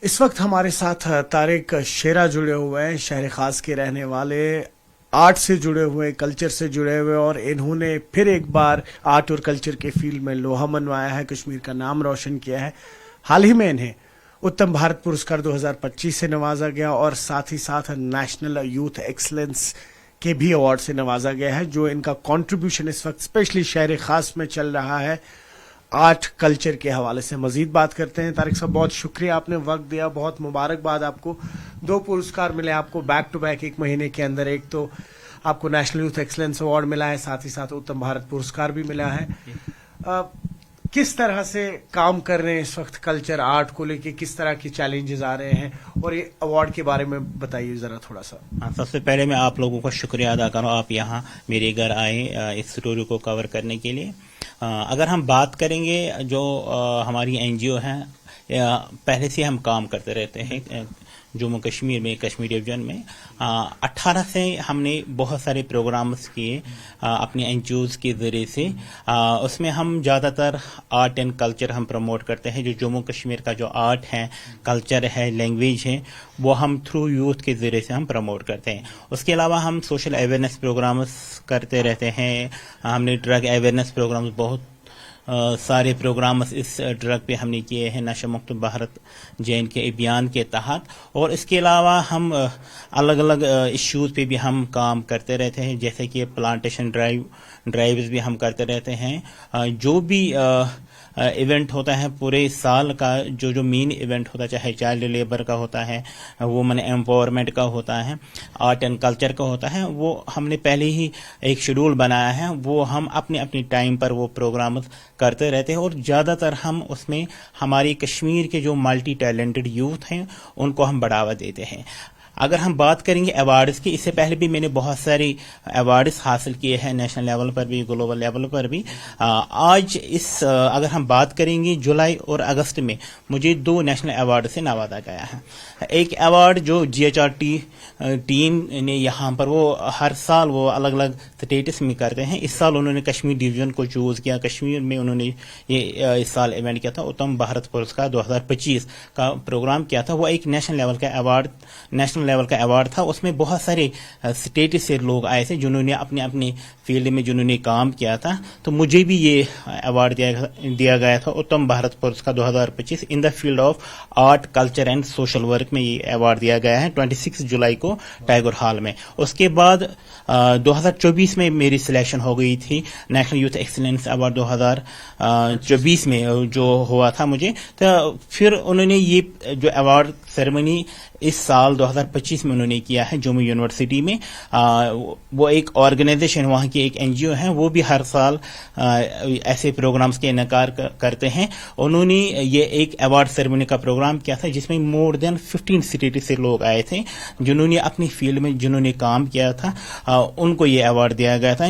اس وقت ہمارے ساتھ طارق شیرہ جڑے ہوئے ہیں، شہر خاص کے رہنے والے، آرٹ سے جڑے ہوئے، کلچر سے جڑے ہوئے، اور انہوں نے پھر ایک بار آرٹ اور کلچر کے فیلڈ میں لوہا منوایا ہے، کشمیر کا نام روشن کیا ہے۔ حال ہی میں انہیں اتم بھارت پرسکار 2025 سے نوازا گیا اور ساتھ ہی ساتھ نیشنل یوتھ ایکسلنس کے بھی ایوارڈ سے نوازا گیا ہے، جو ان کا کنٹریبیوشن اس وقت اسپیشلی شہر خاص میں چل رہا ہے آرٹ کلچر کے حوالے سے۔ مزید بات کرتے ہیں۔ طارق صاحب، بہت شکریہ، آپ نے وقت دیا، بہت مبارکباد آپ کو۔ 2 پرسکار ملے آپ کو بیک ٹو بیک ایک مہینے کے اندر، ایک تو آپ کو نیشنل یوتھ ایکسلنس ایوارڈ ملا ہے، ساتھ ہی ساتھ اتم بھارت پرسکار بھی ملا ہے۔ کس طرح سے کام کر رہے ہیں اس وقت کلچر آرٹ کو لے کے، کس طرح کی چیلنجز آ رہے ہیں، اور یہ ایوارڈ کے بارے میں بتائیے ذرا تھوڑا سا۔ سب سے پہلے میں آپ لوگوں کا شکریہ ادا کروں، آپ یہاں میرے گھر آئے اس اسٹوری کو کور کرنے کے لیے۔ اگر ہم بات کریں گے جو ہماری این جی او ہیں، پہلے سے ہم کام کرتے رہتے ہیں جموں کشمیر میں، کشمیر ڈویژن میں۔ 18 سے ہم نے بہت سارے پروگرامز کیے اپنے این جی اوز کے ذریعے سے۔ اس میں ہم زیادہ تر آرٹ اینڈ کلچر ہم پروموٹ کرتے ہیں، جو جموں کشمیر کا جو آرٹ ہے، کلچر ہے، لینگویج ہے، وہ ہم تھرو یوتھ کے ذریعے سے ہم پروموٹ کرتے ہیں۔ اس کے علاوہ ہم سوشل اویئرنیس پروگرامز کرتے رہتے ہیں۔ ہم نے ڈرگ اویئرنیس پروگرامز بہت سارے پروگرامز اس ڈرگ پہ ہم نے کیے ہیں، نشہ مکت بھارت جین کے ابھیان کے تحت۔ اور اس کے علاوہ ہم الگ الگ ایشوز پہ بھی ہم کام کرتے رہتے ہیں، جیسے کہ پلانٹیشن ڈرائیوز بھی ہم کرتے رہتے ہیں۔ جو بھی ایونٹ ہوتا ہے پورے سال کا، جو مین ایونٹ ہوتا ہے، چاہے چائلڈ لیبر کا ہوتا ہے، وومن ایمپاورمنٹ کا ہوتا ہے، آرٹ اینڈ کلچر کا ہوتا ہے، وہ ہم نے پہلے ہی ایک شیڈول بنایا ہے، وہ ہم اپنی ٹائم پر وہ پروگرامز کرتے رہتے ہیں۔ اور زیادہ تر ہم اس میں ہماری کشمیر کے جو ملٹی ٹیلنٹڈ یوتھ ہیں ان کو ہم بڑھاوا دیتے ہیں۔ اگر ہم بات کریں گے ایوارڈز کی، اس سے پہلے بھی میں نے بہت ساری ایوارڈز حاصل کیے ہیں، نیشنل لیول پر بھی، گلوبل لیول پر بھی۔ آج اگر ہم بات کریں گے جولائی اور اگست میں مجھے 2 نیشنل ایوارڈ سے نوازا گیا ہے۔ ایک ایوارڈ جو G H R T team نے یہاں پر، وہ ہر سال وہ الگ الگ اسٹیٹس میں کرتے ہیں۔ اس سال انہوں نے کشمیر ڈویژن کو چوز کیا، کشمیر میں انہوں نے یہ اس سال ایونٹ کیا تھا، اتم بھارت پرسکار 2025 کا پروگرام کیا تھا۔ وہ ایک نیشنل لیول کا ایوارڈ تھا۔ اس میں بہت سارے اسٹیٹ سے لوگ آئے تھے جنہوں نے اپنے فیلڈ میں جنہوں نے کام کیا تھا۔ تو مجھے بھی یہ ایوارڈ دیا گیا تھا، Uttam Bharat Puraskar 2025 in the field of art, culture and social work میں یہ ایوارڈ دیا گیا ہے 26 جولائی کو ٹائیگر ہال میں۔ اس کے بعد 2024 میں میری سلیکشن ہو گئی تھی نیشنل یوتھ ایکسلنس ایوارڈ 2024 میں جو ہوا تھا مجھے۔ تو پھر انہوں نے یہ جو ایوارڈ سیریمنی اس سال 2025 میں انہوں نے کیا ہے جموں یونیورسٹی میں۔ وہ ایک آرگنائزیشن، وہاں کی ایک این جی او ہے، وہ بھی ہر سال ایسے پروگرامز کے انعقاد کرتے ہیں۔ انہوں نے یہ ایک ایوارڈ سیریمنی کا پروگرام کیا تھا جس میں مور دین 15 سٹیٹ سے لوگ آئے تھے جنہوں نے اپنی فیلڈ میں جنہوں نے کام کیا تھا، ان کو یہ ایوارڈ دیا گیا تھا۔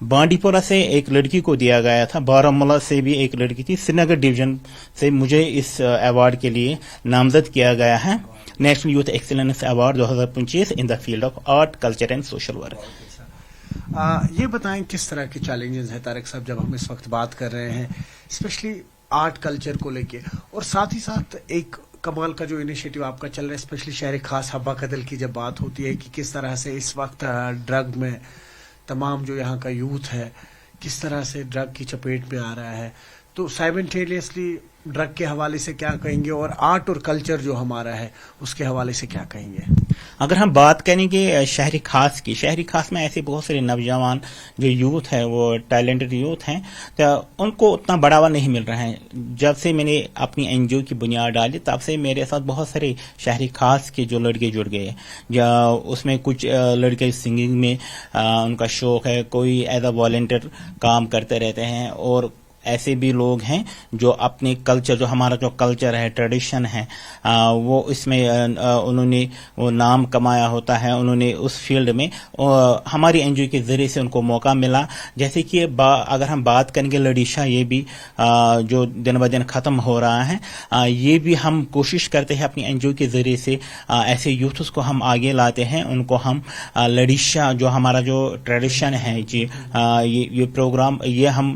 بانڈی پورہ سے ایک لڑکی کو دیا گیا تھا، بارامولہ سے بھی ایک لڑکی تھی، سری نگر ڈویژن سے مجھے اس ایوارڈ کے لیے نامزد کیا گیا ہے، national youth excellence award 2025 in the field of art, culture and social work. یہ بتائیں کس طرح کے چیلنجز ہیں طارق صاحب جب ہم اس وقت بات کر رہے ہیں اسپیشلی آرٹ کلچر کو لے کے، اور ساتھ ہی ساتھ ایک کمال کا جو انیشیٹو آپ کا چل رہا ہے اسپیشلی شہر خاص حبہ قتل کی جب بات ہوتی ہے کہ کس طرح سے اس وقت ڈرگ میں تمام جو یہاں کا یوتھ ہے کس طرح سے ڈرگ کی چپیٹ میں آ رہا ہے، تو سائملٹینیسلی ڈرگ کے حوالے سے کیا کہیں گے، اور آرٹ اور کلچر جو ہمارا ہے اس کے حوالے سے کیا کہیں گے؟ اگر ہم بات کریں گے شہری خاص کی، شہری خاص میں ایسے بہت سارے نوجوان جو یوتھ ہے، وہ ٹیلنٹڈ یوتھ ہیں، تو ان کو اتنا بڑھاوا نہیں مل رہا ہے۔ جب سے میں نے اپنی این جی او کی بنیاد ڈالی تب سے میرے ساتھ بہت سارے شہری خاص کے جو لڑکے جڑ گئے، اس میں کچھ لڑکے سنگنگ میں ان کا شوق ہے، کوئی ایز اے والنٹیئر کام کرتے رہتے ہیں، اور ایسے بھی لوگ ہیں جو اپنے کلچر، جو ہمارا جو کلچر ہے، ٹریڈیشن ہے، وہ اس میں انہوں نے وہ نام کمایا ہوتا ہے، انہوں نے اس فیلڈ میں ہماری این جی او کے ذریعے سے ان کو موقع ملا۔ جیسے کہ اگر ہم بات کریں گے لڑیشا، یہ بھی جو دن بہ دن ختم ہو رہا ہے، یہ بھی ہم کوشش کرتے ہیں اپنی این جی او کے ذریعے سے ایسے یوتھس کو ہم آگے لاتے ہیں، ان کو ہم لڑیشا جو ہمارا جو ٹریڈیشن ہے، جی یہ پروگرام یہ ہم